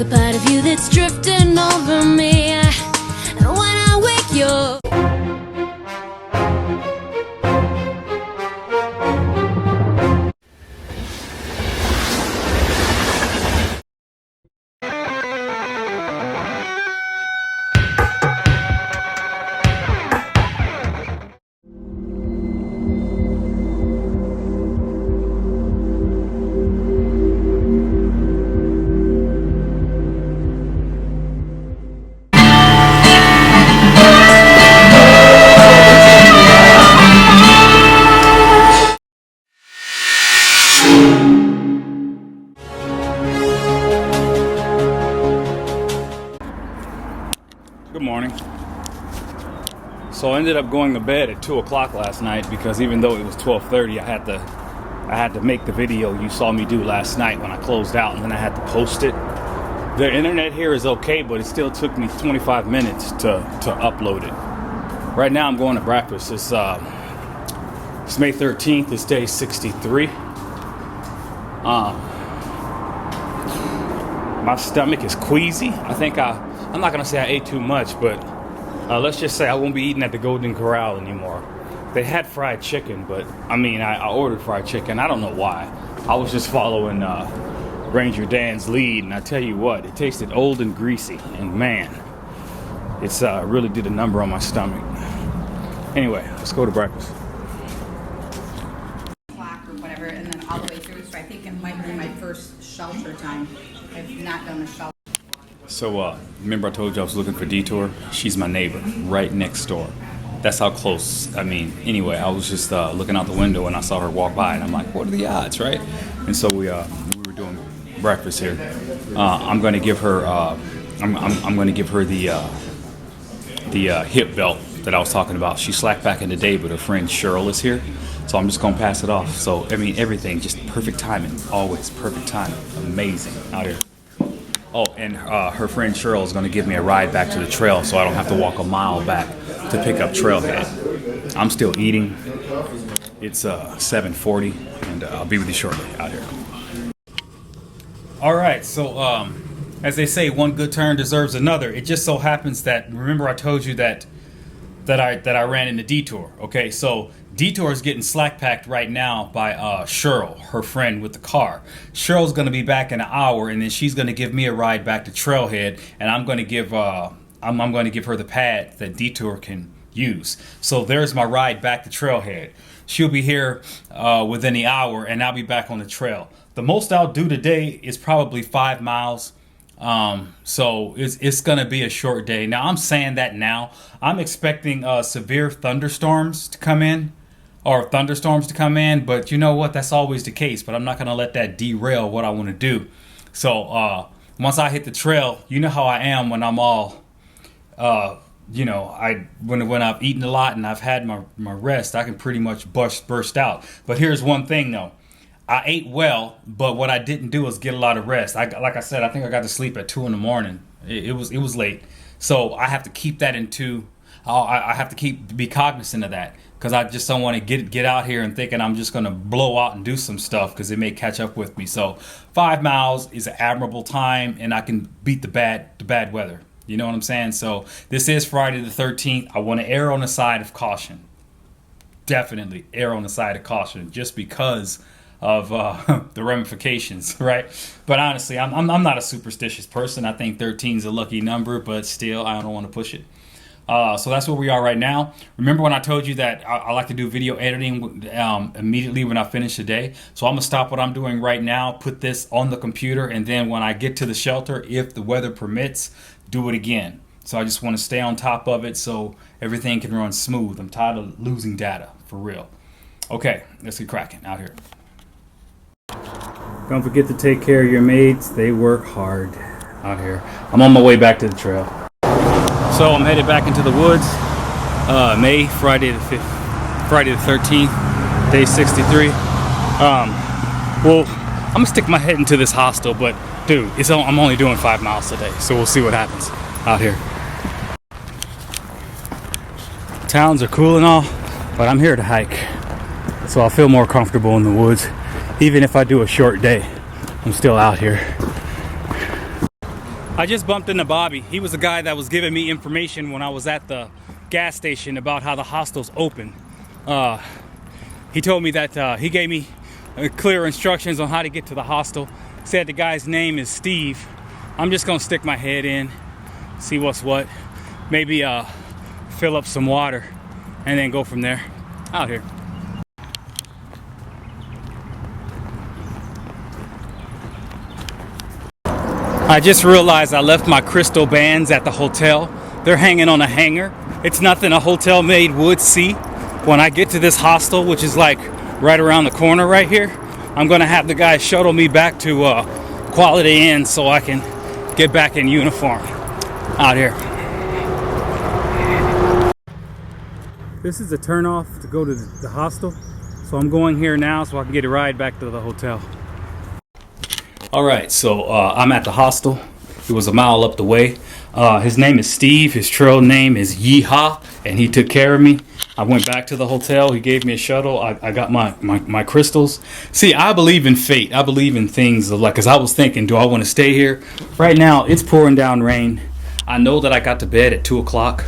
the part of you that's drifting over me. And when I wake you up, Good morning. So I ended up going to bed at 2 o'clock last night because even though it was 12:30, I had to make the video you saw me do last night when I closed out, and then I had to post it. The internet here is okay, but it still took me 25 minutes to upload it. Right now I'm going to breakfast. It's May 13th. It's day 63. My stomach is queasy. I think I'm not gonna say I ate too much, but let's just say I won't be eating at the Golden Corral anymore. They had fried chicken, but I ordered fried chicken. I don't know why. I was just following Ranger Dan's lead, and I tell you what, it tasted old and greasy, and man, it's really did a number on my stomach. Anyway, let's go to breakfast. Or whatever, and then all the way through. So I think it might be my first shelter time. I've not done a shelter. So, remember I told you I was looking for Detour? She's my neighbor, right next door. That's how close. Anyway, I was just looking out the window and I saw her walk by, and I'm like, what are the odds, right? And so we were doing breakfast here. I'm going to give her, I'm going to give her the hip belt that I was talking about. She slacked back in the day, but her friend Cheryl is here, so I'm just going to pass it off. So, everything, just perfect timing, always perfect timing. Amazing out here. Oh, and her friend Cheryl is going to give me a ride back to the trail so I don't have to walk a mile back to pick up Trailhead. I'm still eating. It's 7:40, and I'll be with you shortly out here. All right, so as they say, one good turn deserves another. It just so happens that, remember I told you that I ran into Detour. Okay, so Detour is getting slack packed right now by Cheryl, her friend with the car. Cheryl's going to be back in an hour, and then she's going to give me a ride back to Trailhead, and I'm going to give her the pad that Detour can use. So there's my ride back to Trailhead. She'll be here within the hour, and I'll be back on the trail. The most I'll do today is probably 5 miles. So it's gonna be a short day. Now I'm saying that now. I'm expecting severe thunderstorms to come in, but you know what? That's always the case. But I'm not gonna let that derail what I want to do. So once I hit the trail, you know how I am when I'm all, when I've eaten a lot and I've had my rest, I can pretty much burst out. But here's one thing though. I ate well, but what I didn't do was get a lot of rest. Like I said, I think I got to sleep at 2 a.m. It was late, so I have to keep that I have to be cognizant of that, because I just don't want to get out here and thinking I'm just going to blow out and do some stuff, because it may catch up with me. So 5 miles is an admirable time, and I can beat the bad weather. You know what I'm saying? So this is Friday the 13th. I want to err on the side of caution. Definitely err on the side of caution, just because of the ramifications, right? But honestly, I'm not a superstitious person. I think 13 is a lucky number, but still, I don't want to push it. So that's where we are right now. Remember when I told you that I like to do video editing immediately when I finish the day? So I'm gonna stop what I'm doing right now, put this on the computer, and then when I get to the shelter, if the weather permits, do it again. So I just want to stay on top of it so everything can run smooth. I'm tired of losing data, for real. Okay, let's get cracking out here. Don't forget to take care of your mates. They work hard out here. I'm on my way back to the trail. So I'm headed back into the woods. Friday the 13th, day 63. Well, I'm gonna stick my head into this hostel, but dude, I'm only doing 5 miles today, so we'll see what happens out here. Towns are cool and all, but I'm here to hike, so I'll feel more comfortable in the woods. Even if I do a short day, I'm still out here. I just bumped into Bobby. He was the guy that was giving me information when I was at the gas station about how the hostel's open. He told me that he gave me clear instructions on how to get to the hostel. Said the guy's name is Steve. I'm just gonna stick my head in, see what's what. Maybe fill up some water and then go from there. Out here. I just realized I left my crystal bands at the hotel. They're hanging on a hanger. It's nothing a hotel maid would see. When I get to this hostel, which is like right around the corner right here, I'm gonna have the guy shuttle me back to Quality Inn so I can get back in uniform. Out here. This is a turnoff to go to the hostel. So I'm going here now so I can get a ride back to the hotel. All right, so I'm at the hostel. It was a mile up the way. His name is Steve. His trail name is Yeehaw, and he took care of me. I went back to the hotel. He gave me a shuttle. I got my crystals. See, I believe in fate. I believe in things like, because I was thinking, do I want to stay here? Right now, it's pouring down rain. I know that I got to bed at 2 o'clock.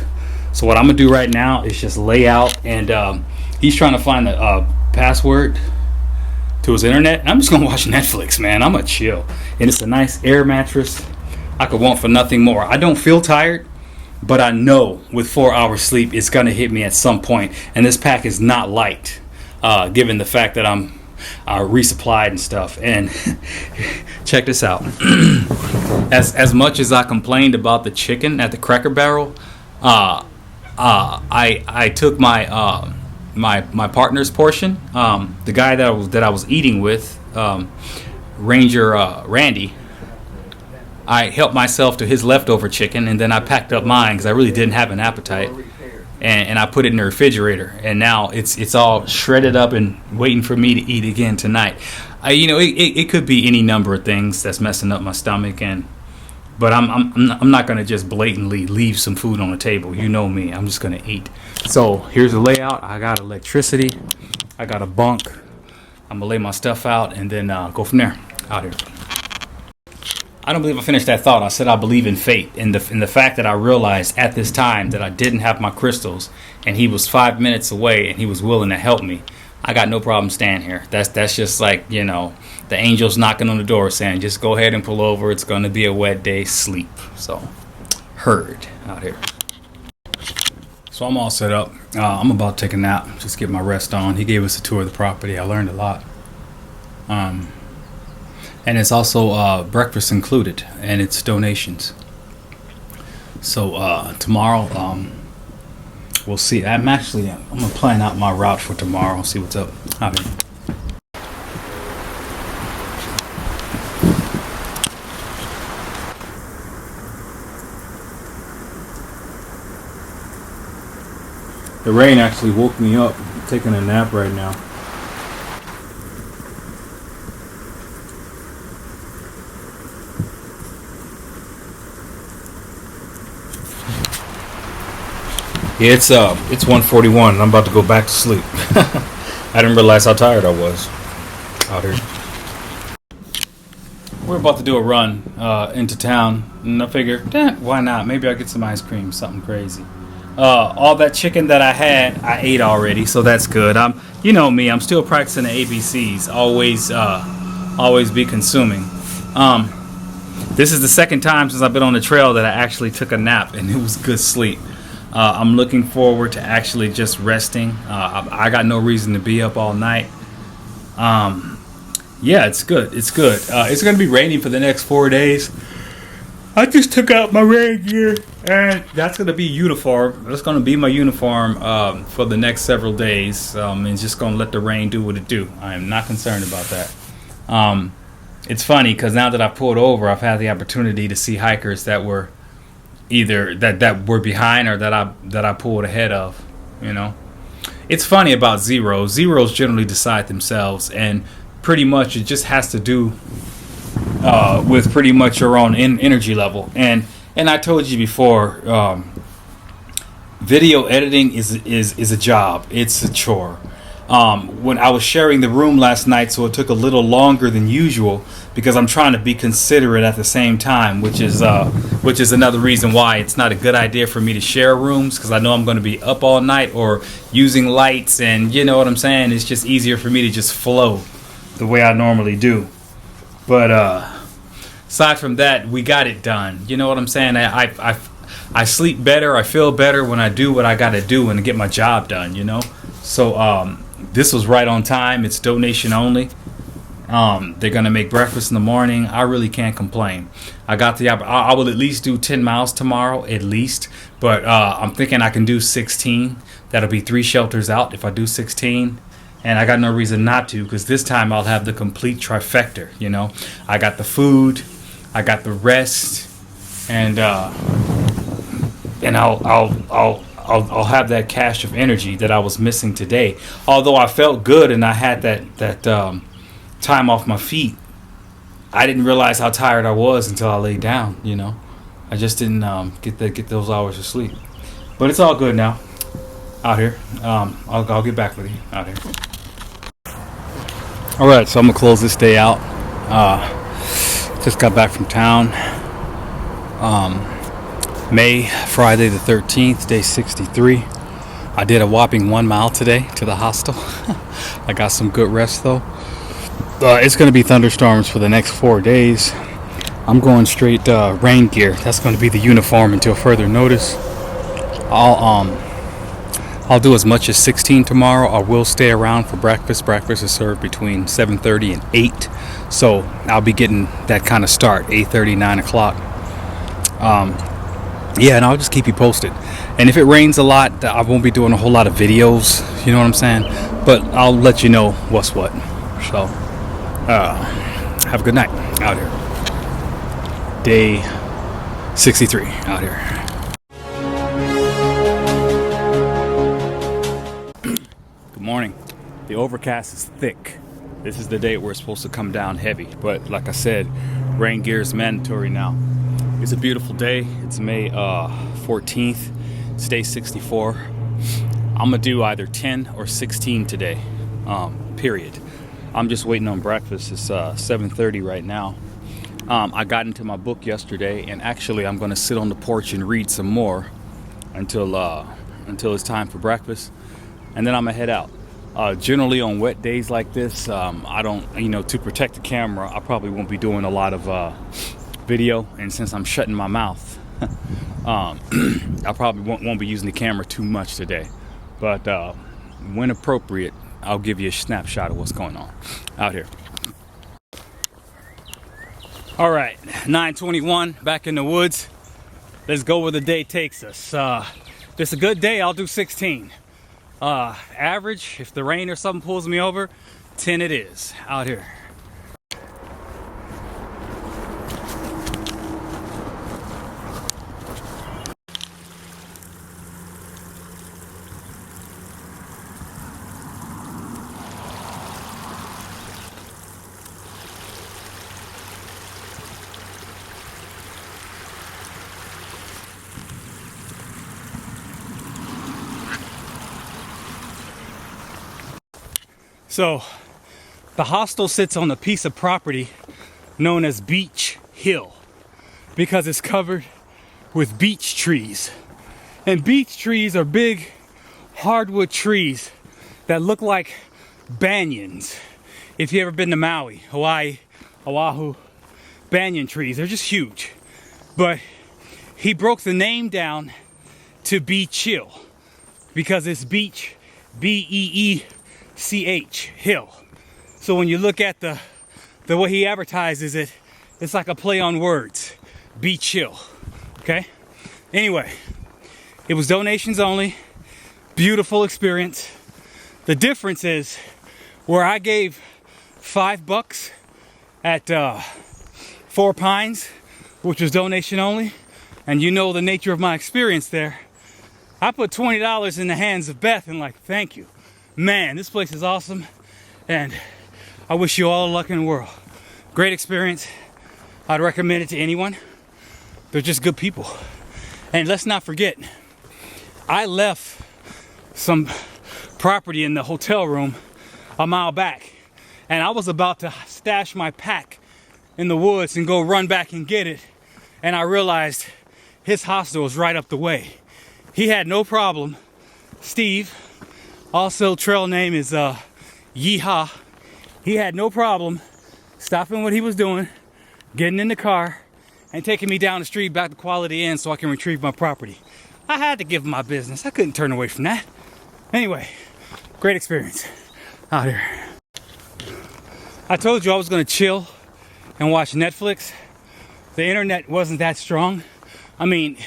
So what I'm going to do right now is just lay out, and he's trying to find the password to his internet, and I'm just gonna watch Netflix, man. I'm gonna chill, and it's a nice air mattress. I could want for nothing more. I don't feel tired, but I know with 4 hours sleep it's gonna hit me at some point, and this pack is not light, given the fact that I'm resupplied and stuff. And check this out. as much as I complained about the chicken at the Cracker Barrel, I took my my partner's portion. The guy that I was eating with, Ranger Randy, I helped myself to his leftover chicken, and then I packed up mine because I really didn't have an appetite, and I put it in the refrigerator, and now it's all shredded up and waiting for me to eat again tonight. It could be any number of things that's messing up my stomach, but I'm not gonna just blatantly leave some food on the table. You know me, I'm just gonna eat. So here's the layout. I got electricity. I got a bunk. I'm gonna lay my stuff out and then go from there. Out here. I don't believe I finished that thought. I said I believe in fate, in the fact that I realized at this time that I didn't have my crystals, and he was 5 minutes away, and he was willing to help me. I got no problem staying here. That's just like, the angels knocking on the door saying, just go ahead and pull over. It's gonna be a wet day. Sleep. So, heard out here. So I'm all set up. I'm about to take a nap. Just get my rest on. He gave us a tour of the property. I learned a lot. And it's also breakfast included, and it's donations. So tomorrow, we'll see. I'm gonna plan out my route for tomorrow. See what's up. Out here. The rain actually woke me up. I'm taking a nap right now. Yeah, it's 1:41 and I'm about to go back to sleep. I didn't realize how tired I was out here. We're about to do a run into town, and I figured, why not? Maybe I'll get some ice cream, something crazy. All that chicken that I had, I ate already, so that's good. You know me, I'm still practicing the ABCs. Always be consuming. This is the second time since I've been on the trail that I actually took a nap, and it was good sleep. I'm looking forward to actually just resting. I got no reason to be up all night. Yeah, it's good. It's good. It's going to be raining for the next 4 days. I just took out my rain gear, and that's going to be uniform. That's going to be my uniform for the next several days, and just going to let the rain do what it do. I am not concerned about that. It's funny because now that I pulled over, I've had the opportunity to see hikers that were either that were behind or that I pulled ahead of. It's funny about zeros. Zeros generally decide themselves, and pretty much it just has to do with pretty much your own energy level. And I told you before, video editing is a job. It's a chore. when I was sharing the room last night, so it took a little longer than usual because I'm trying to be considerate at the same time, which is another reason why it's not a good idea for me to share rooms, because I know I'm going to be up all night or using lights, and you know what I'm saying. It's just easier for me to just flow the way I normally do. But aside from that, we got it done. You know what I'm saying? I sleep better. I feel better when I do what I got to do and get my job done. You know. So this was right on time. It's donation only. They're gonna make breakfast in the morning. I really can't complain. I will at least do 10 miles tomorrow, at least. But I'm thinking I can do 16. That'll be 3 shelters out if I do 16. And I got no reason not to, because this time I'll have the complete trifecta. You know, I got the food, I got the rest, and I'll have that cache of energy that I was missing today. Although I felt good and I had that time off my feet, I didn't realize how tired I was until I laid down. You know, I just didn't get those hours of sleep. But it's all good now. Out here, I'll get back with you out here. All right, so I'm gonna close this day out. Just got back from town. Friday the 13th, day 63. I did a whopping 1 mile today to the hostel. I got some good rest though. It's going to be thunderstorms for the next 4 days. I'm going straight rain gear. That's going to be the uniform until further notice. I'll do as much as 16 tomorrow. I will stay around for breakfast. Breakfast is served between 7:30 and 8. So I'll be getting that kind of start, 8:30, 9 o'clock. Yeah, and I'll just keep you posted. And if it rains a lot, I won't be doing a whole lot of videos. You know what I'm saying? But I'll let you know what's what. So, have a good night out here. Day 63 out here. Good morning. The overcast is thick. This is the day we're supposed to come down heavy. But like I said, rain gear is mandatory now. It's a beautiful day. It's May 14th. It's day 64. I'm gonna do either 10 or 16 today. Period. I'm just waiting on breakfast. It's 7:30 right now. I got into my book yesterday, and actually I'm gonna sit on the porch and read some more until it's time for breakfast, and then I'm gonna head out. Generally on wet days like this, I don't, to protect the camera, I probably won't be doing a lot of video, and since I'm shutting my mouth, I probably won't be using the camera too much today. But when appropriate, I'll give you a snapshot of what's going on out here. All right, 9:21, back in the woods. Let's go where the day takes us. If it's a good day, I'll do 16. Average, if the rain or something pulls me over, 10 it is out here. So, the hostel sits on a piece of property known as Beach Hill because it's covered with beech trees. And beech trees are big hardwood trees that look like banyans. If you ever been to Maui, Hawaii, Oahu, banyan trees, they're just huge. But he broke the name down to Beach Hill because it's beach, B-E-E-C-H, hill. So when you look at the way he advertises it, it's like a play on words. Beach Hill. Okay? Anyway, it was donations only. Beautiful experience. The difference is where I gave $5 at Four Pines, which was donation only, and you know the nature of my experience there. I put $20 in the hands of Beth and thank you. Man, this place is awesome, and I wish you all the luck in the world. Great experience. I'd recommend it to anyone. They're just good people. And let's not forget, I left some property in the hotel room a mile back. And I was about to stash my pack in the woods and go run back and get it. And I realized his hostel was right up the way. He had no problem. Steve, also trail name is Yeehaw. He had no problem stopping what he was doing, getting in the car, and taking me down the street back to Quality Inn so I can retrieve my property. I had to give him my business. I couldn't turn away from that. Anyway, great experience out here. I told you I was gonna chill and watch Netflix. The internet wasn't that strong. I mean,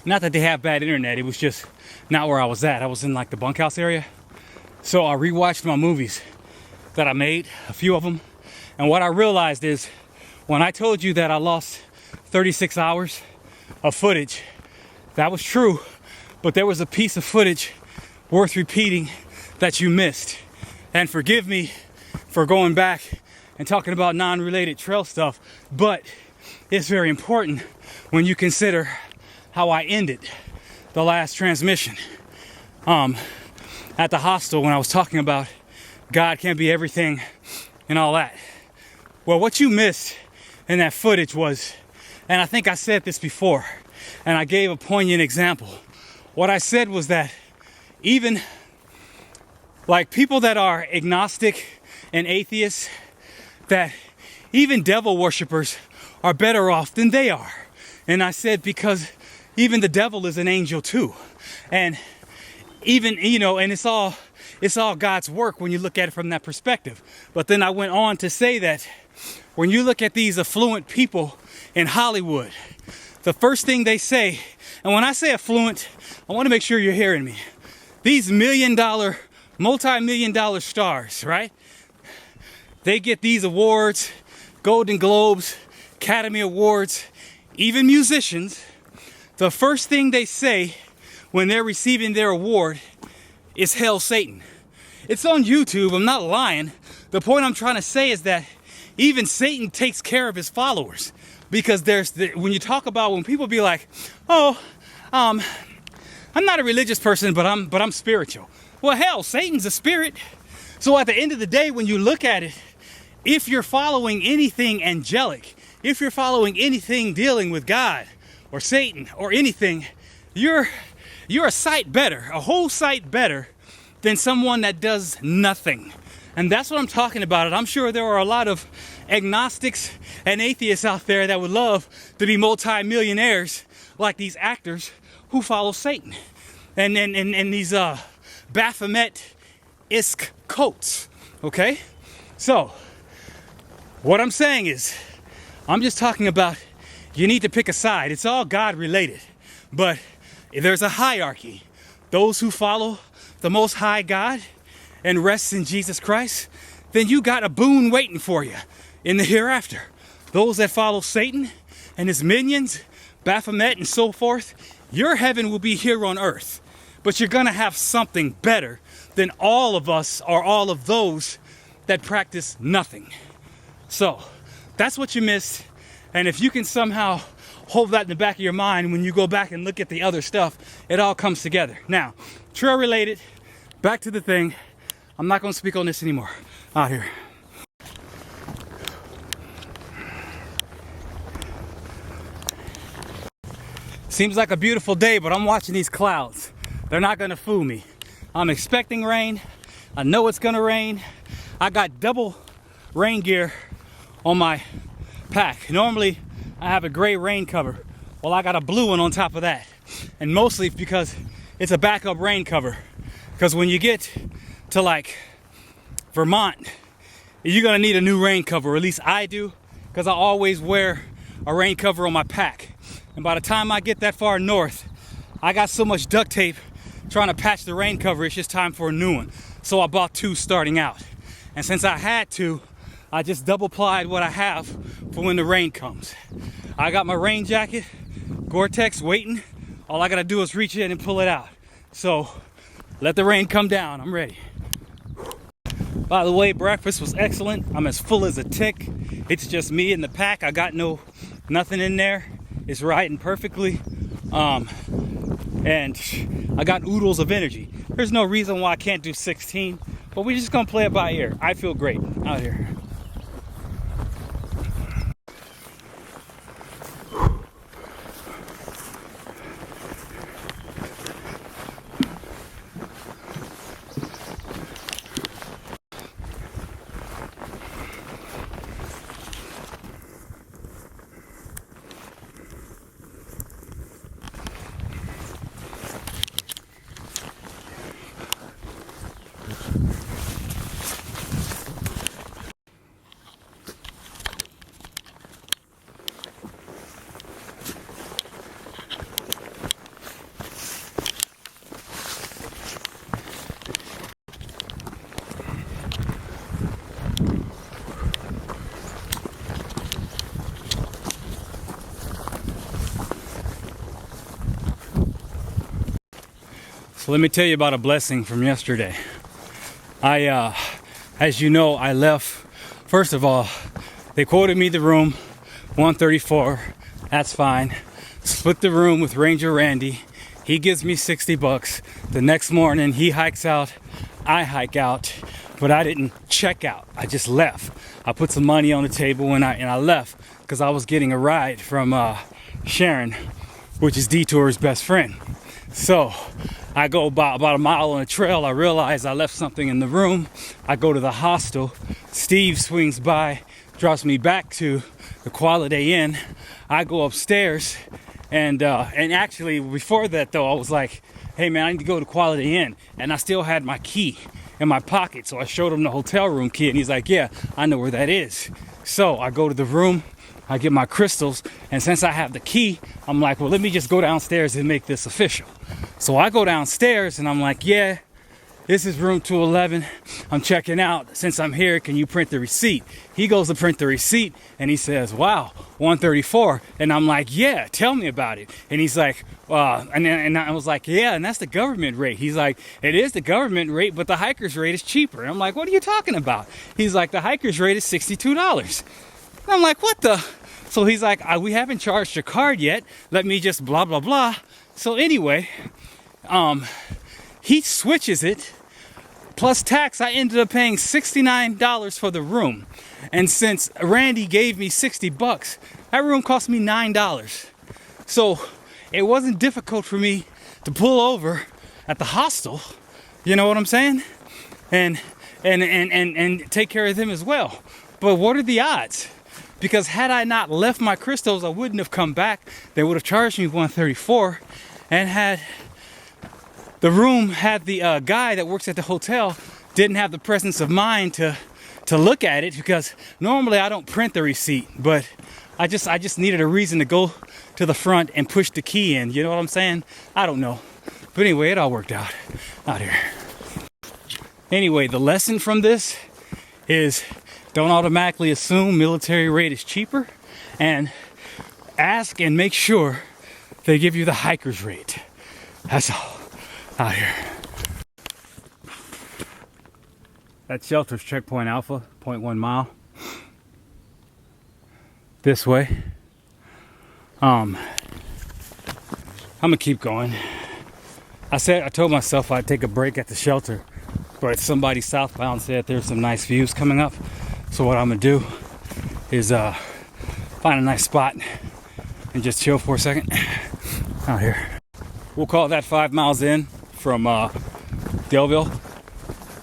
not that they have bad internet, it was just not where I was at. I was in like the bunkhouse area. So I rewatched my movies that I made, a few of them. And what I realized is when I told you that I lost 36 hours of footage, that was true, but there was a piece of footage worth repeating that you missed. And forgive me for going back and talking about non-related trail stuff, but it's very important when you consider how I ended the last transmission at the hostel when I was talking about God can't be everything and all that. Well, what you missed in that footage was, and I think I said this before, and I gave a poignant example. What I said was that even like people that are agnostic and atheists, that even devil worshipers are better off than they are. And I said because even the devil is an angel too. And even, you know, and it's all God's work when you look at it from that perspective. But then I went on to say that when you look at these affluent people in Hollywood, the first thing they say, and when I say affluent, I want to make sure you're hearing me. These multi-million dollar stars, right? They get these awards, Golden Globes, Academy Awards, even musicians. The first thing they say when they're receiving their award is "Hail Satan." It's on YouTube, I'm not lying. The point I'm trying to say is that even Satan takes care of his followers. Because when you talk about, when people be like, oh, I'm not a religious person, but I'm spiritual. Well, hell, Satan's a spirit. So at the end of the day, when you look at it, if you're following anything angelic, if you're following anything dealing with God or Satan or anything, you're a sight better, a whole sight better than someone that does nothing. And that's what I'm talking about. And I'm sure there are a lot of agnostics and atheists out there that would love to be multi-millionaires like these actors who follow Satan. And these Baphomet-esque cults, okay? So, what I'm saying is, I'm just talking about you need to pick a side. It's all God related. But there's a hierarchy. Those who follow the Most High God and rest in Jesus Christ, then you got a boon waiting for you in the hereafter. Those that follow Satan and his minions, Baphomet and so forth, your heaven will be here on earth. But you're gonna have something better than all of us or all of those that practice nothing. So that's what you missed. And if you can somehow hold that in the back of your mind when you go back and look at the other stuff, it all comes together. Now, trail related, back to the thing. I'm not gonna speak on this anymore out here. Seems like a beautiful day, but I'm watching these clouds. They're not gonna fool me. I'm expecting rain. I know it's gonna rain. I got double rain gear on my pack. Normally, I have a gray rain cover. Well, I got a blue one on top of that. And mostly because it's a backup rain cover. Because when you get to like Vermont, you're gonna need a new rain cover, or at least I do, because I always wear a rain cover on my pack. And by the time I get that far north, I got so much duct tape trying to patch the rain cover, it's just time for a new one. So I bought two starting out. And since I had to, I just double plied what I have for when the rain comes. I got my rain jacket, Gore-Tex waiting. All I gotta do is reach in and pull it out. So let the rain come down, I'm ready. By the way, breakfast was excellent. I'm as full as a tick. It's just me and the pack. I got nothing in there. It's riding perfectly. And I got oodles of energy. There's no reason why I can't do 16, but we're just gonna play it by ear. I feel great out here. So let me tell you about a blessing from yesterday. As you know, I left. First of all, they quoted me the room, 134. That's fine. Split the room with Ranger Randy. He gives me 60 bucks. The next morning, he hikes out. I hike out, but I didn't check out. I just left. I put some money on the table and I left because I was getting a ride from Sharon, which is Detour's best friend. So I go about a mile on the trail. I realize I left something in the room. I go to the hostel. Steve swings by, drops me back to the Quality Inn. I go upstairs, and actually before that though, I was like, hey man, I need to go to Quality Inn, and I still had my key in my pocket. So I showed him the hotel room key, and he's like, yeah, I know where that is. So I go to the room. I get my crystals, and since I have the key, I'm like, well, let me just go downstairs and make this official. So I go downstairs and I'm like, yeah, this is room 211. I'm checking out. Since I'm here, can you print the receipt? He goes to print the receipt and he says, wow, 134. And I'm like, yeah, tell me about it. And he's like, and I was like, yeah, and that's the government rate. He's like, it is the government rate, but the hiker's rate is cheaper. And I'm like, what are you talking about? He's like, the hiker's rate is $62. And I'm like, what the? So he's like, we haven't charged your card yet. Let me just blah, blah, blah. So anyway, he switches it. Plus tax, I ended up paying $69 for the room. And since Randy gave me 60 bucks, that room cost me $9. So it wasn't difficult for me to pull over at the hostel. You know what I'm saying? And take care of them as well. But what are the odds? Because had I not left my crystals, I wouldn't have come back. They would have charged me $134. And had the room, had the guy that works at the hotel didn't have the presence of mind to look at it, because normally I don't print the receipt, but I just needed a reason to go to the front and push the key in. You know what I'm saying? I don't know. But anyway, it all worked out here. Anyway, the lesson from this is, don't automatically assume military rate is cheaper, and ask and make sure they give you the hiker's rate. That's all out here. That shelter's checkpoint Alpha, 0.1 mile. This way. I'm gonna keep going. I told myself I'd take a break at the shelter, but somebody southbound said there's some nice views coming up. So what I'm gonna do is find a nice spot and just chill for a second out here. We'll call that 5 miles in from Delville.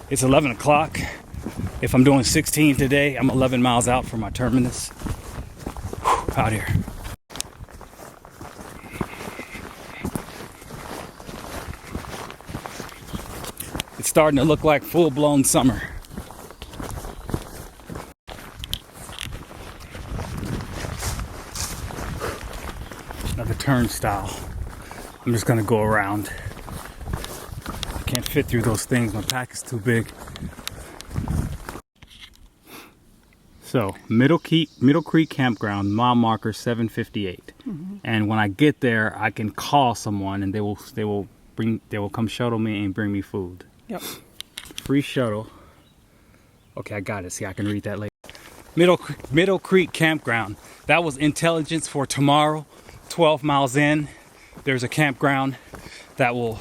It's 11 o'clock. If I'm doing 16 today, I'm 11 miles out from my terminus. Out here. It's starting to look like full-blown summer. Another turnstile. I'm just gonna go around. I can't fit through those things. My pack is too big. So Middle Creek Campground, mile marker 758. Mm-hmm. And when I get there, I can call someone and they will come shuttle me and bring me food. Yep. Free shuttle. Okay, I got it. See, I can read that later. Middle Creek Campground. That was intelligence for tomorrow. 12 miles in, there's a campground that will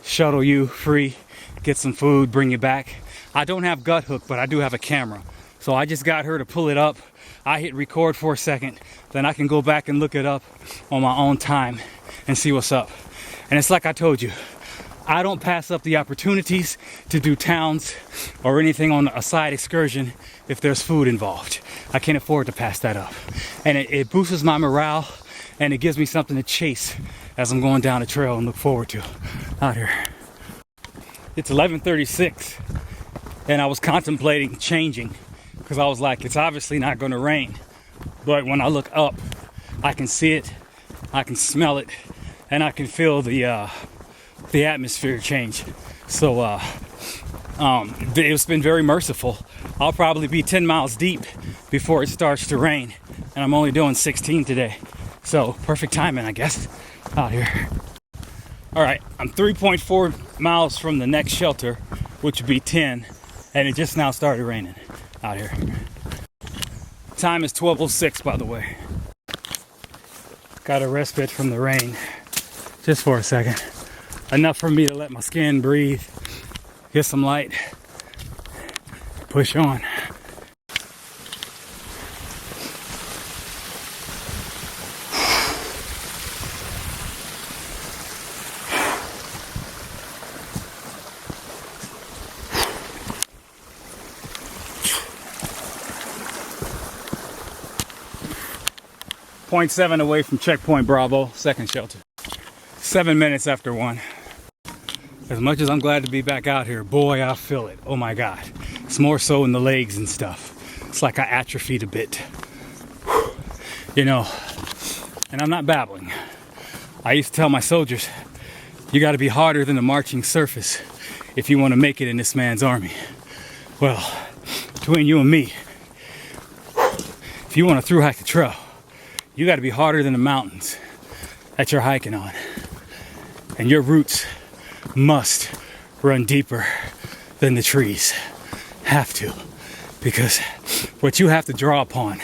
shuttle you free, get some food, bring you back. I don't have gut hook, but I do have a camera. So I just got her to pull it up. I hit record for a second, then I can go back and look it up on my own time and see what's up. And it's like I told you, I don't pass up the opportunities to do towns or anything on a side excursion if there's food involved. I can't afford to pass that up. And it boosts my morale, and it gives me something to chase as I'm going down the trail and look forward to out here. It's 11:36, and I was contemplating changing because I was like, it's obviously not going to rain. But when I look up, I can see it, I can smell it, and I can feel the atmosphere change. So it's been very merciful. I'll probably be 10 miles deep before it starts to rain, and I'm only doing 16 today. So perfect timing, I guess, out here. All right, I'm 3.4 miles from the next shelter, which would be 10, and it just now started raining out here. Time is 12:06, by the way. Got a respite from the rain just for a second. Enough for me to let my skin breathe, get some light, push on. .7 away from checkpoint Bravo, second shelter. 7 minutes after 1. As much as I'm glad to be back out here, boy, I feel it. Oh my God. It's more so in the legs and stuff. It's like I atrophied a bit. Whew. You know, and I'm not babbling. I used to tell my soldiers, you got to be harder than the marching surface if you want to make it in this man's army. Well, between you and me, if you want to through hike the trail, you got to be harder than the mountains that you're hiking on. And your roots must run deeper than the trees. Have to. Because what you have to draw upon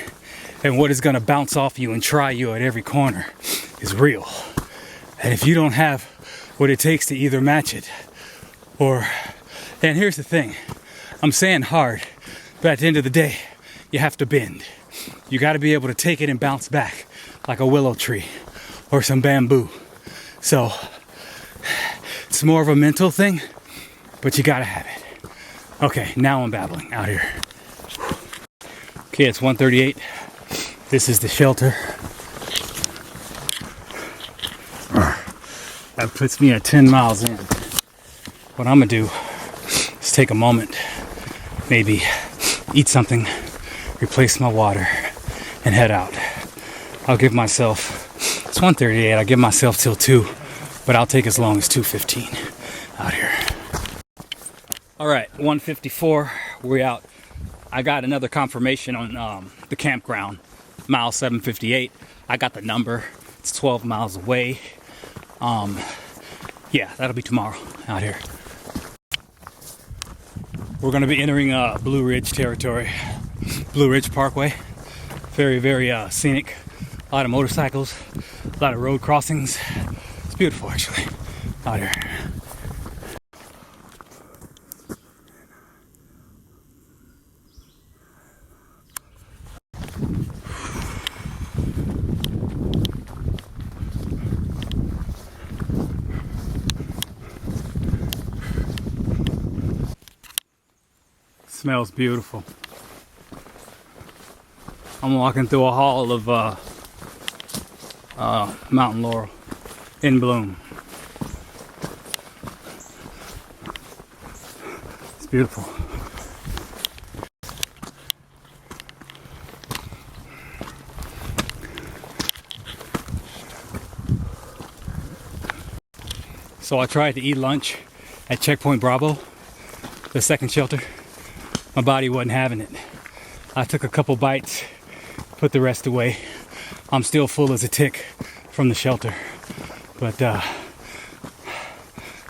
and what is going to bounce off you and try you at every corner is real. And if you don't have what it takes to either match it or... And here's the thing. I'm saying hard, but at the end of the day, you have to bend. You got to be able to take it and bounce back like a willow tree or some bamboo. So it's more of a mental thing, but you got to have it. Okay, now I'm babbling out here. Okay, it's 1:38. This is the shelter. That puts me at 10 miles in. What I'm gonna do is take a moment, maybe eat something, replace my water, and head out. I'll give myself, it's 1:38, I'll give myself till 2, but I'll take as long as 2:15 out here. All right, 1:54, we're out. I got another confirmation on the campground, mile 758. I got the number, it's 12 miles away. Yeah, that'll be tomorrow out here. We're gonna be entering Blue Ridge territory, Blue Ridge Parkway. Very, very scenic. A lot of motorcycles, a lot of road crossings. It's beautiful, actually, out here. Smells beautiful. I'm walking through a hall of mountain laurel in bloom. It's beautiful. So I tried to eat lunch at Checkpoint Bravo, the second shelter. My body wasn't having it. I took a couple bites, put the rest away. I'm still full as a tick from the shelter, but I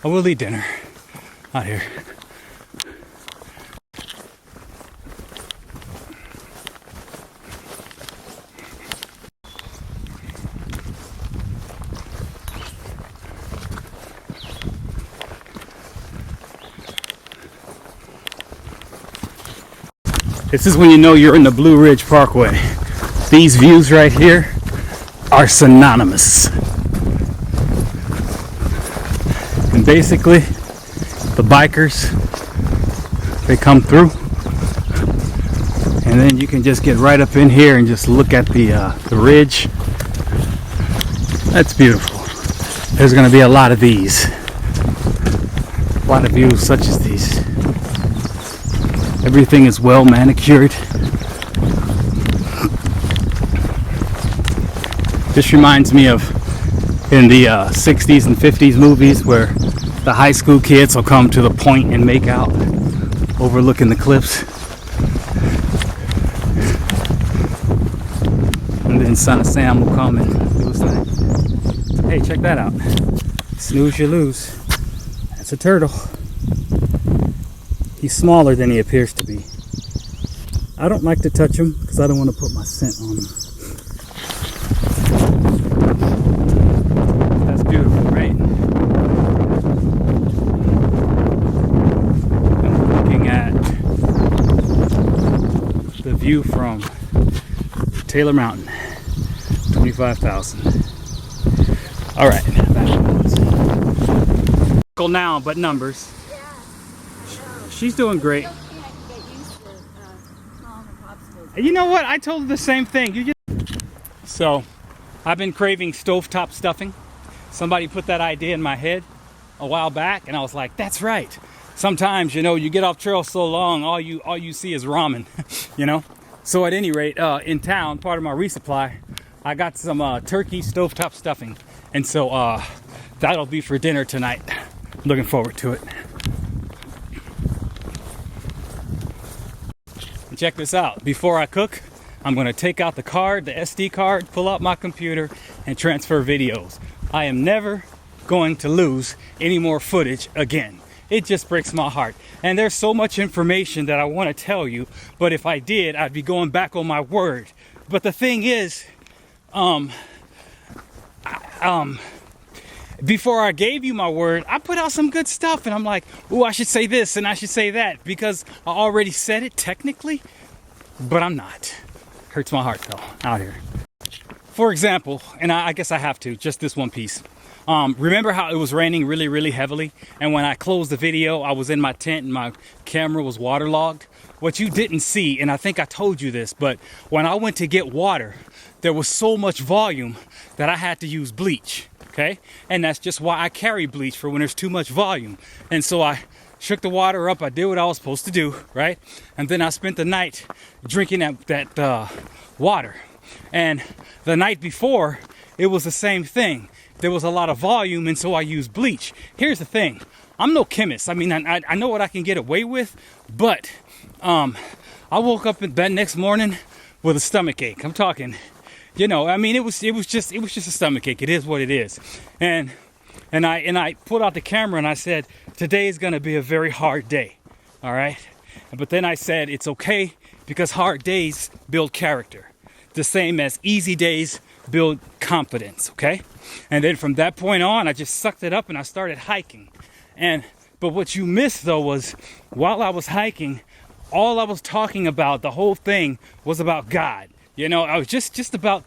will eat dinner out here. This is when you know you're in the Blue Ridge Parkway. These views right here are synonymous. And basically, the bikers, they come through, and then you can just get right up in here and just look at the ridge. That's beautiful. There's going to be a lot of these. A lot of views such as these. Everything is well manicured. This reminds me of in the 60s and 50s movies where the high school kids will come to the point and make out overlooking the cliffs. And then Son of Sam will come and do his thing. Hey, check that out. Snooze, you lose. That's a turtle. He's smaller than he appears to be. I don't like to touch him because I don't want to put my scent on him. That's beautiful, right? And we're looking at the view from Taylor Mountain, 25,000. All right, back now, but numbers. She's doing great. You know what? I told her the same thing. So, I've been craving stovetop stuffing. Somebody put that idea in my head a while back, and I was like, "That's right." Sometimes, you know, you get off trail so long, all you see is ramen, you know. So, at any rate, in town, part of my resupply, I got some turkey stovetop stuffing, and so that'll be for dinner tonight. Looking forward to it. Check this out. Before I cook, I'm going to take out the card, the SD card, pull out my computer, and transfer videos. I am never going to lose any more footage again. It just breaks my heart. And there's so much information that I want to tell you, but if I did, I'd be going back on my word. But the thing is, before I gave you my word, I put out some good stuff, and I'm like, "Ooh, I should say this and I should say that," because I already said it technically, but I'm not. Hurts my heart though, out here. For example, and I guess I have to, just this one piece. Remember how it was raining really, really heavily, and when I closed the video, I was in my tent and my camera was waterlogged? What you didn't see, and I think I told you this, but when I went to get water, there was so much volume that I had to use bleach. Okay, and that's just why I carry bleach, for when there's too much volume. And so I shook the water up, I did what I was supposed to do, right? And then I spent the night drinking that water. And the night before, it was the same thing. There was a lot of volume, and so I used bleach. Here's the thing, I'm no chemist. I mean, I know what I can get away with, but I woke up in bed next morning with a stomach ache. I'm talking, you know, I mean, it was just a stomach ache. It is what it is. And I pulled out the camera and I said, today is going to be a very hard day. All right. But then I said, it's okay, because hard days build character. The same as easy days build confidence. Okay. And then from that point on, I just sucked it up and I started hiking. But what you missed though was, while I was hiking, all I was talking about, the whole thing was about God. You know, I was just about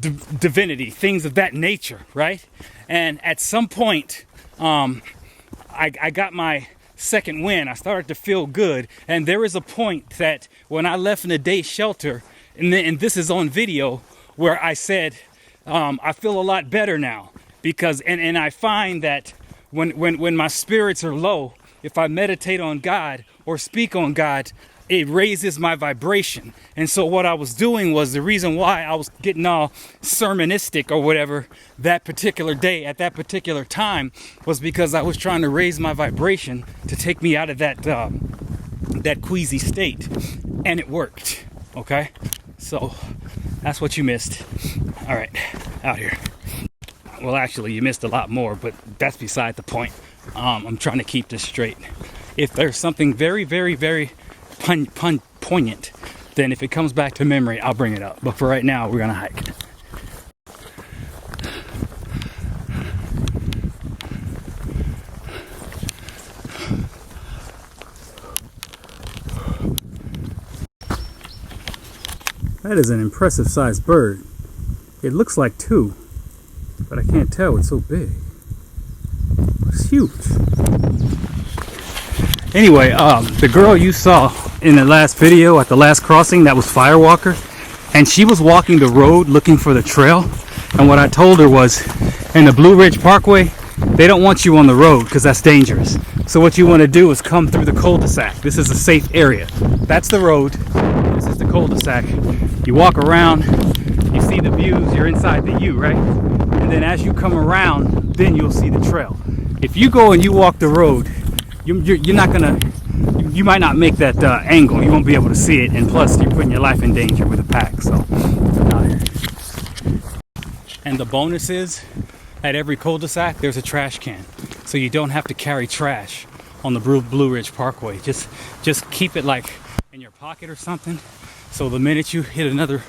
divinity, things of that nature, right? And at some point, I got my second wind. I started to feel good. And there is a point that when I left in the day shelter, and this is on video, where I said, I feel a lot better now. Because, and I find that when my spirits are low, if I meditate on God or speak on God, it raises my vibration. And so what I was doing was, the reason why I was getting all sermonistic or whatever that particular day at that particular time was because I was trying to raise my vibration to take me out of that queasy state. And it worked. Okay? So that's what you missed. All right, out here. Well, actually, you missed a lot more, but that's beside the point. I'm trying to keep this straight. If there's something very, very, very poignant, then if it comes back to memory, I'll bring it up. But for right now, we're gonna hike. That is an impressive sized bird. It looks like two, but I can't tell, it's so big. It's huge. Anyway, the girl you saw in the last video at the last crossing, that was Firewalker, and she was walking the road looking for the trail. And what I told her was, in the Blue Ridge Parkway, they don't want you on the road because that's dangerous. So what you want to do is come through the cul-de-sac. This is a safe area. That's the road. This is the cul-de-sac. You walk around, you see the views, you're inside the U, right? And then as you come around, then you'll see the trail. If you go and you walk the road, you're not gonna, you might not make that angle. You won't be able to see it, and plus you're putting your life in danger with a pack. So, and the bonus is, at every cul-de-sac there's a trash can, so you don't have to carry trash on the Blue Ridge Parkway. Just keep it like in your pocket or something, so the minute you hit another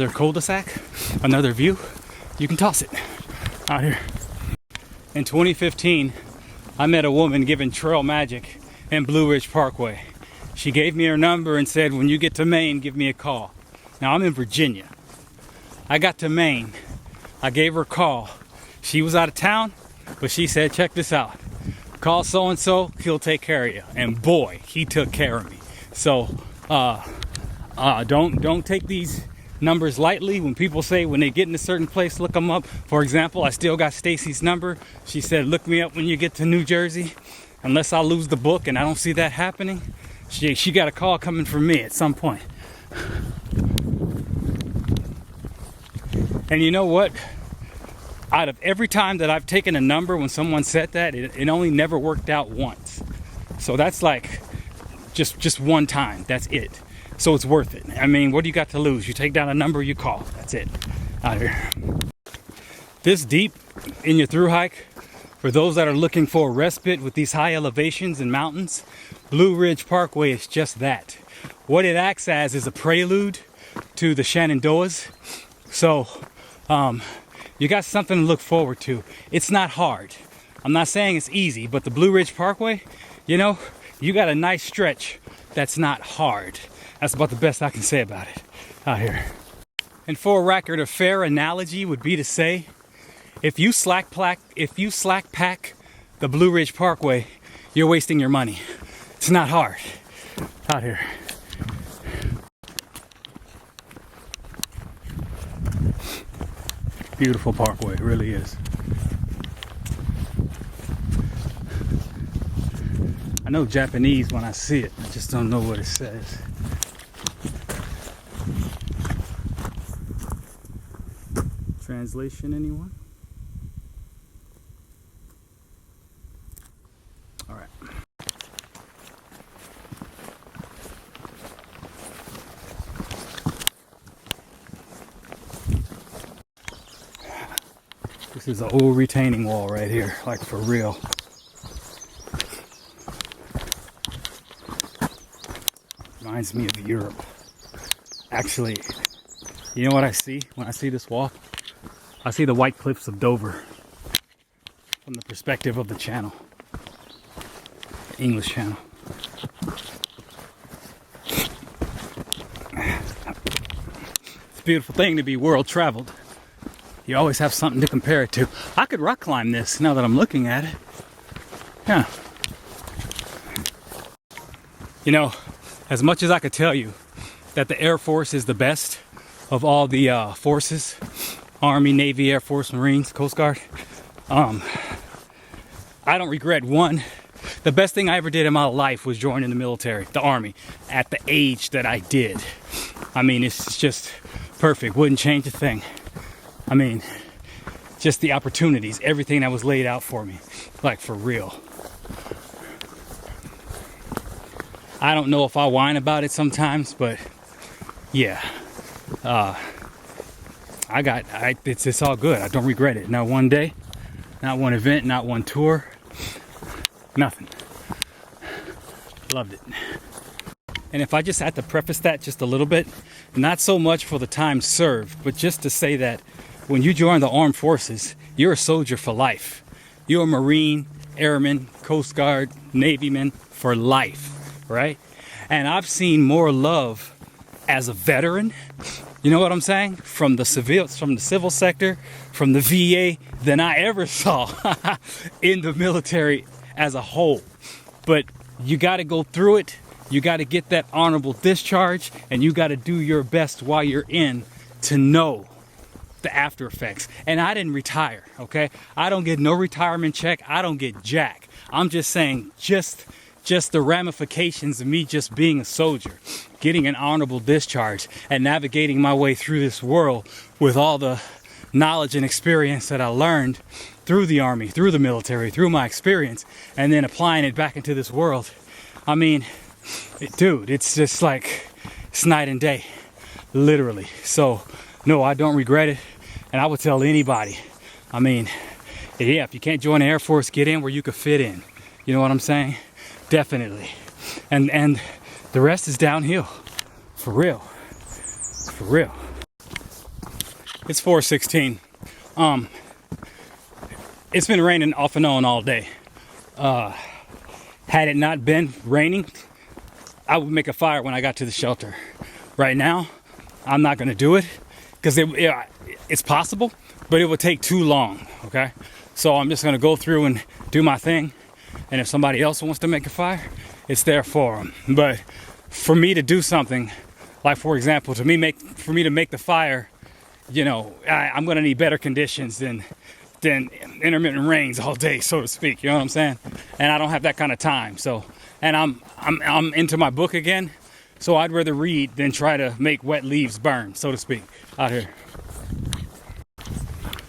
cul-de-sac, another view, you can toss it out here. In 2015, I met a woman giving trail magic in Blue Ridge Parkway. She gave me her number and said, when you get to Maine, give me a call. Now I'm in Virginia. I got to Maine, I gave her a call. She was out of town, but she said, check this out. Call so-and-so, he'll take care of you. And boy, he took care of me. So don't take these numbers lightly. When people say when they get in a certain place, look them up. For example, I still got Stacy's number. She said, look me up when you get to New Jersey. Unless I lose the book, and I don't see that happening, she got a call coming from me at some point. And you know what? Out of every time that I've taken a number when someone said that, it only never worked out once. So that's like just one time. That's it. So it's worth it. I mean, what do you got to lose? You take down a number, you call. That's it. Out here. This deep in your through hike, for those that are looking for a respite with these high elevations and mountains, Blue Ridge Parkway is just that. What it acts as is a prelude to the Shenandoahs. So, you got something to look forward to. It's not hard. I'm not saying it's easy, but the Blue Ridge Parkway, you know, you got a nice stretch that's not hard. That's about the best I can say about it out here. And for a record, a fair analogy would be to say, if you slack pack the Blue Ridge Parkway, you're wasting your money. It's not hard out here. Beautiful parkway, it really is. I know Japanese when I see it, I just don't know what it says. Translation, anyone? All right. This is an old retaining wall right here, like for real. Reminds me of Europe. Actually, you know what I see when I see this wall? I see the white cliffs of Dover from the perspective of the channel, English Channel. It's a beautiful thing to be world traveled. You always have something to compare it to. I could rock climb this now that I'm looking at it. Yeah. You know, as much as I could tell you that the Air Force is the best of all the forces, Army, Navy, Air Force, Marines, Coast Guard, I don't regret one. The best thing I ever did in my life was joining the military, the Army, at the age that I did. I mean, it's just perfect. Wouldn't change a thing. I mean, just the opportunities, everything that was laid out for me, like for real. I don't know if I whine about it sometimes, but yeah, it's all good. I don't regret it. Not one day, not one event, not one tour, nothing. Loved it. And if I just had to preface that just a little bit, not so much for the time served, but just to say that when you join the armed forces, you're a soldier for life. You're a Marine, Airman, Coast Guard, Navyman for life, right? And I've seen more love as a veteran, you know what I'm saying, from the civil sector, from the VA, than I ever saw in the military as a whole. But you got to go through it. You got to get that honorable discharge, and you got to do your best while you're in to know the after effects. And I didn't retire, okay? I don't get no retirement check. I don't get jack. I'm just saying, just the ramifications of me just being a soldier, getting an honorable discharge, and navigating my way through this world with all the knowledge and experience that I learned through the Army, through the military, through my experience, and then applying it back into this world. I mean, dude, it's just like, it's night and day, literally. So, no, I don't regret it, and I would tell anybody, I mean, yeah, if you can't join the Air Force, get in where you could fit in. You know what I'm saying? Definitely. And the rest is downhill. For real. For real. It's 4:16. It's been raining off and on all day. Had it not been raining, I would make a fire when I got to the shelter. Right now, I'm not gonna do it because it's possible, but it would take too long, okay? So I'm just gonna go through and do my thing. And if somebody else wants to make a fire, it's there for them. But for me to do something, like for example, for me to make the fire, you know, I'm gonna need better conditions than intermittent rains all day, so to speak. You know what I'm saying? And I don't have that kind of time. So, and I'm into my book again. So I'd rather read than try to make wet leaves burn, so to speak, out here.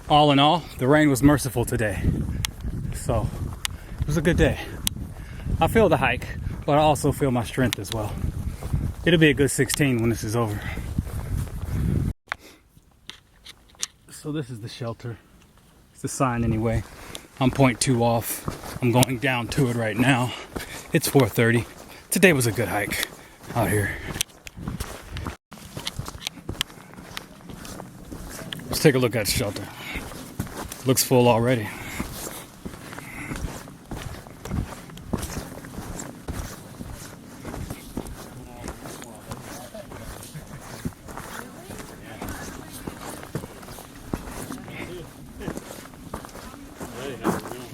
All in all, the rain was merciful today. So it was a good day. I feel the hike, but I also feel my strength as well. It'll be a good 16 when this is over. So this is the shelter. It's the sign anyway. I'm 0.2 off. I'm going down to it right now. It's 4:30. Today was a good hike out here. Let's take a look at the shelter. Looks full already.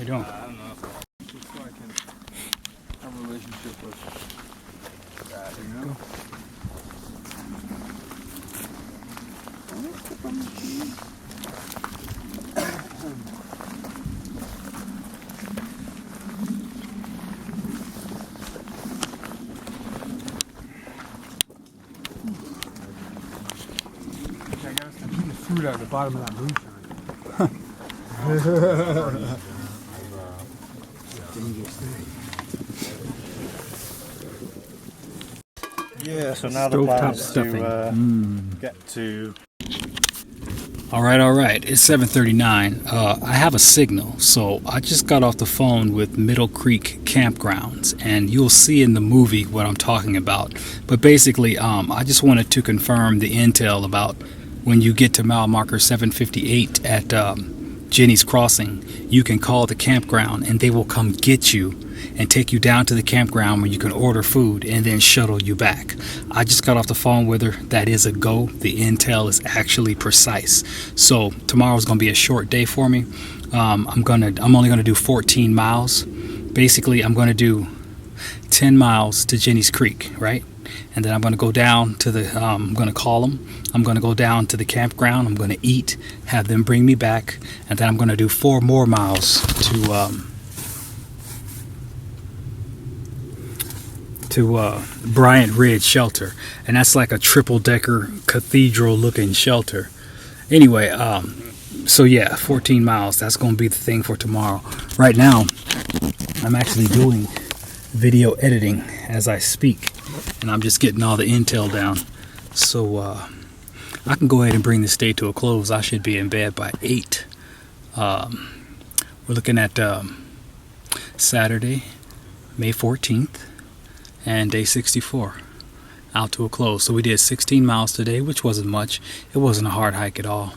How you doing? I don't know if I can have a relationship with that, you know? I gotta start eating the fruit out of the bottom of that moonshine. Yeah, so now the plan is to get to... All right. It's 7:39. I have a signal, so I just got off the phone with Middle Creek Campgrounds, and you'll see in the movie what I'm talking about. But basically, I just wanted to confirm the intel about when you get to mile marker 758 at Jenny's Crossing. You can call the campground, and they will come get you and take you down to the campground where you can order food and then shuttle you back. I just got off the phone with her. That is a go. The intel is actually precise. So tomorrow's gonna be a short day for me. I'm only gonna do 14 miles. Basically, I'm gonna do 10 miles to Jenny's Creek, right? And then I'm gonna go down to the, I'm gonna call them. I'm gonna go down to the campground. I'm gonna eat, have them bring me back, and then I'm gonna do 4 more miles to Bryant Ridge Shelter, and that's like a triple-decker cathedral-looking shelter. Anyway, so yeah, 14 miles. That's going to be the thing for tomorrow. Right now, I'm actually doing video editing as I speak, and I'm just getting all the intel down. So I can go ahead and bring this day to a close. I should be in bed by 8. We're looking at Saturday, May 14th. And day 64 out to a close. So we did 16 miles today, which wasn't much. It wasn't a hard hike at all.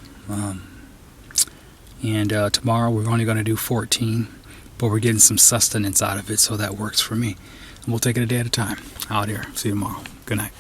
And tomorrow we're only going to do 14, but we're getting some sustenance out of it, so that works for me. And we'll take it a day at a time out here. See you tomorrow. Good night.